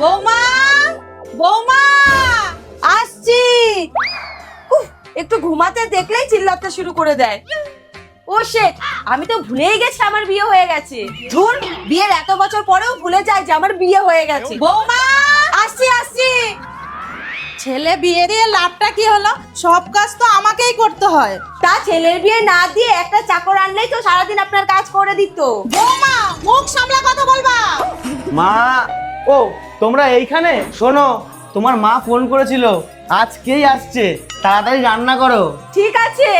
বৌমা, বৌমা, আসছি। একটু ঘুমাতে দেখলেই চিল্লাতে শুরু করে দেয়। ও শেট, আমি তো ভুলেই গেছি আমার বিয়ে হয়ে গেছে। ধুর, বিয়ের এত বছর পরেও ভুলে যায় যে আমার বিয়ে হয়ে গেছে। বৌমা, আসছি আসছি। ছেলে বিয়ে দিয়ে লাভটা কি হলো? সব কাজ তো আমাকেই করতে হয়। তা ছেলের বিয়ে না দিয়ে একটা চাকর আনলেই তো সারাদিন আপনার কাজ করে দিত। বৌমা, মুখ সামলা কথা বলবা। মা, ও তোমরা এইখানে? শোনো, তোমার মা ফোন করেছিল, আজকেই আসছে, তাড়াতাড়ি রান্না করো। ঠিক আছে।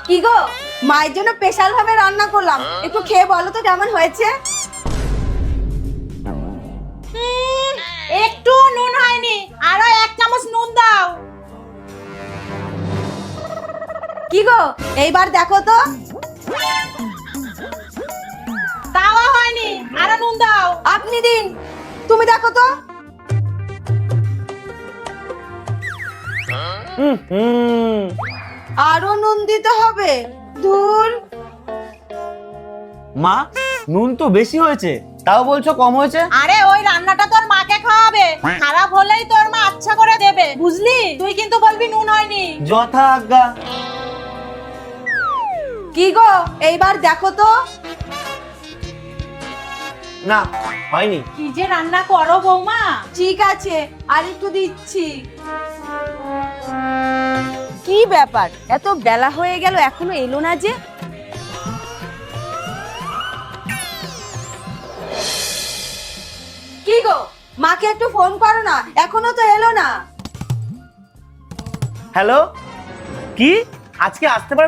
কি গো, মায়ের জন্য স্পেশাল ভাবে রান্না করলাম, একটু খেয়ে বলো তো কেমন হয়েছে। একটু নুন হয়নি, আরো 1 চামচ নুন দাও। কি গো, এইবার দেখো তো। তাও হয়নি, আরো নুন দাও। আপনি দিন, তুমি দেখো তো। আরো নুন দিতে হবে। ধুর। মা, নুন তো বেশি হয়েছে, তাও বলছো কম হয়েছে। আরে ওই রান্নাটা তোর মাকে খাওয়াবে, খারাপ হলেই তোর মা আচ্ছা করে দেবে, বুঝলি? তুই কিন্তু বলবি নুন হয়নি। যথা আজ্ঞা। কি গো, এইবার দেখো তো। না, হয়নি। কি যে রান্না করো বৌমা। ঠিক আছে, আর একটু দিচ্ছি। কি ব্যাপার, এত বেলা হয়ে গেল এখনো এলো না যে? কি গো, মাকে একটু ফোন করো না, এখনো তো এলো না। হ্যালো, কি আজকে আসতে পারবে?